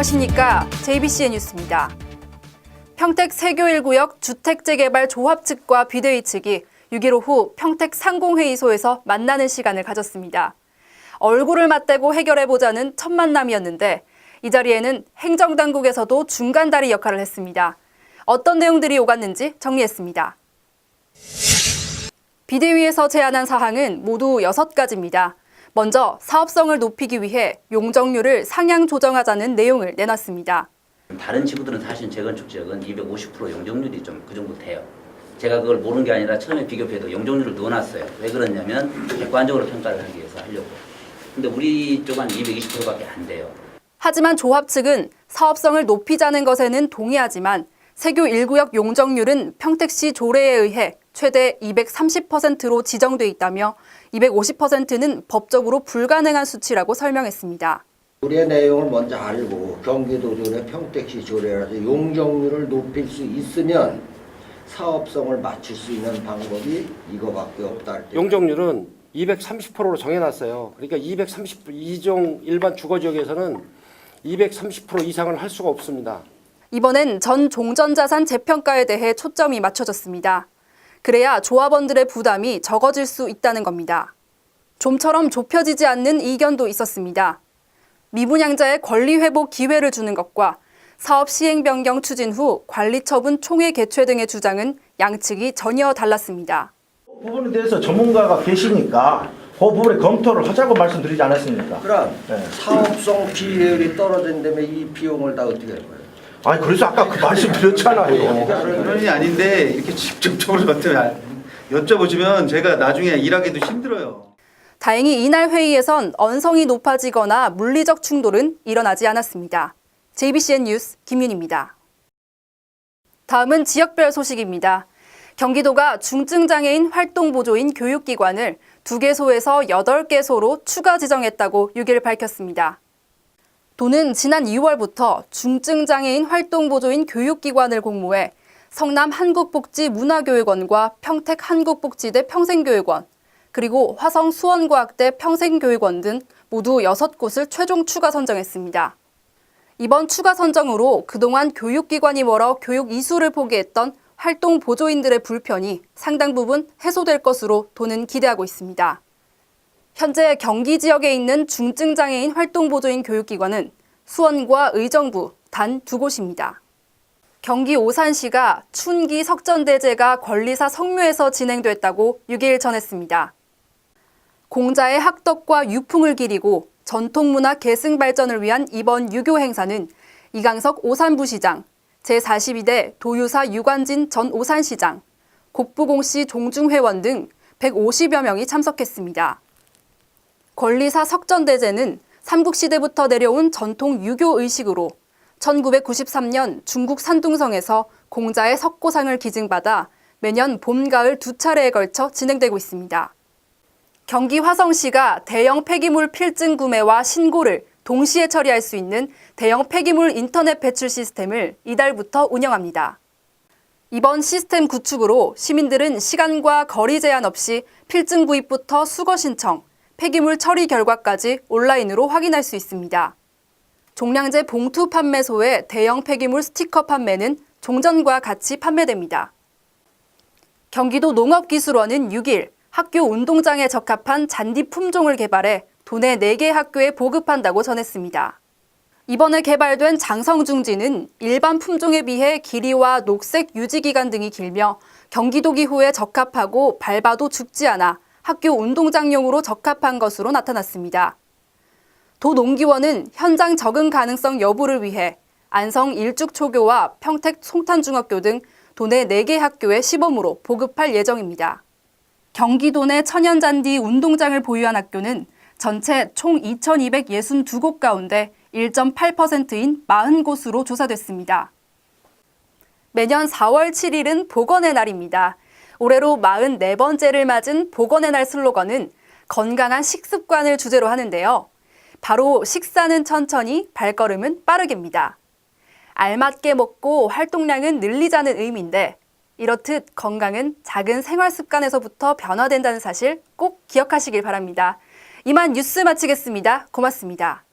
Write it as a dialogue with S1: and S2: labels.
S1: 안녕하십니까. JBCN 뉴스입니다. 평택 세교 1구역 주택재개발 조합 측과 비대위 측이 6.15 후 평택 상공회의소에서 만나는 시간을 가졌습니다. 얼굴을 맞대고 해결해보자는 첫 만남이었는데 이 자리에는 행정당국에서도 중간다리 역할을 했습니다. 어떤 내용들이 오갔는지 정리했습니다. 비대위에서 제안한 사항은 모두 6가지입니다. 먼저 사업성을 높이기 위해 용적률을 상향 조정하자는 내용을 내놨습니다.
S2: 다른 지구들은 사실 재건축 지역은 250% 용적률이 좀 그 정도 돼요. 제가 그걸 모르는 게 아니라 처음에 비교표에도 용적률을 넣어놨어요. 왜 그러냐면 객관적으로 평가를 하기 위해서 하려고. 근데 우리 쪽은 220%밖에 안 돼요.
S1: 하지만 조합 측은 사업성을 높이자는 것에는 동의하지만 세교 1구역 용적률은 평택시 조례에 의해 최대 230%로 지정돼 있다며 250%는 법적으로 불가능한 수치라고 설명했습니다.
S3: 조례 내용을 먼저 알고 경기도 조례, 평택시 조례라서 용적률을 높일 수 있으면 사업성을 맞출 수 있는 방법이 이거밖에 없다.
S4: 용적률은 230%로 정해놨어요. 그러니까 230% 일반 주거지역에서는 230% 이상을 할 수가 없습니다.
S1: 이번엔 전 종전자산 재평가에 대해 초점이 맞춰졌습니다. 그래야 조합원들의 부담이 적어질 수 있다는 겁니다. 좀처럼 좁혀지지 않는 이견도 있었습니다. 미분양자의 권리 회복 기회를 주는 것과 사업 시행 변경 추진 후 관리처분 총회 개최 등의 주장은 양측이 전혀 달랐습니다.
S5: 그 부분에 대해서 전문가가 계시니까 그 부분에 검토를 하자고 말씀드리지 않았습니까?
S3: 그럼
S5: 네.
S3: 사업성 비율이 떨어진다면 이 비용을 다 어떻게 할 거예요?
S5: 아니 그래서 아까 그 말씀드렸잖아요.
S6: 그런 일이 아닌데 이렇게 직접적으로 여쭤보시면 제가 나중에 일하기도 힘들어요.
S1: 다행히 이날 회의에선 언성이 높아지거나 물리적 충돌은 일어나지 않았습니다. JBCN 뉴스 김윤입니다. 다음은 지역별 소식입니다. 경기도가 중증장애인 활동보조인 교육기관을 2개소에서 8개소로 추가 지정했다고 6일 밝혔습니다. 도는 지난 2월부터 중증장애인 활동보조인 교육기관을 공모해 성남 한국복지문화교육원과 평택 한국복지대 평생교육원, 그리고 화성 수원과학대 평생교육원 등 모두 6곳을 최종 추가 선정했습니다. 이번 추가 선정으로 그동안 교육기관이 멀어 교육 이수를 포기했던 활동보조인들의 불편이 상당 부분 해소될 것으로 도는 기대하고 있습니다. 현재 경기 지역에 있는 중증장애인 활동보조인 교육기관은 수원과 의정부 단 2곳입니다. 경기 오산시가 춘기 석전대제가 권리사 성묘에서 진행됐다고 6일 전했습니다. 공자의 학덕과 유풍을 기리고 전통문화 계승 발전을 위한 이번 유교 행사는 이강석 오산부시장, 제42대 도유사 유관진 전 오산시장, 곡부공씨 종중회원 등 150여 명이 참석했습니다. 권리사 석전대제는 삼국시대부터 내려온 전통 유교 의식으로 1993년 중국 산둥성에서 공자의 석고상을 기증받아 매년 봄, 가을 2차례에 걸쳐 진행되고 있습니다. 경기 화성시가 대형 폐기물 필증 구매와 신고를 동시에 처리할 수 있는 대형 폐기물 인터넷 배출 시스템을 이달부터 운영합니다. 이번 시스템 구축으로 시민들은 시간과 거리 제한 없이 필증 구입부터 수거 신청, 폐기물 처리 결과까지 온라인으로 확인할 수 있습니다. 종량제 봉투 판매소의 대형 폐기물 스티커 판매는 종전과 같이 판매됩니다. 경기도 농업기술원은 6일 학교 운동장에 적합한 잔디 품종을 개발해 도내 4개 학교에 보급한다고 전했습니다. 이번에 개발된 장성중지는 일반 품종에 비해 길이와 녹색 유지기간 등이 길며 경기도 기후에 적합하고 밟아도 죽지 않아 학교 운동장용으로 적합한 것으로 나타났습니다. 도농기원은 현장 적응 가능성 여부를 위해 안성 일죽초교와 평택 송탄중학교 등 도내 4개 학교에 시범으로 보급할 예정입니다. 경기도 내 천연잔디 운동장을 보유한 학교는 전체 총 2,262곳 가운데 1.8%인 40곳으로 조사됐습니다. 매년 4월 7일은 보건의 날입니다. 올해로 44번째를 맞은 보건의 날 슬로건은 건강한 식습관을 주제로 하는데요. 바로 식사는 천천히, 발걸음은 빠르게입니다. 알맞게 먹고 활동량은 늘리자는 의미인데 이렇듯 건강은 작은 생활 습관에서부터 변화된다는 사실 꼭 기억하시길 바랍니다. 이만 뉴스 마치겠습니다. 고맙습니다.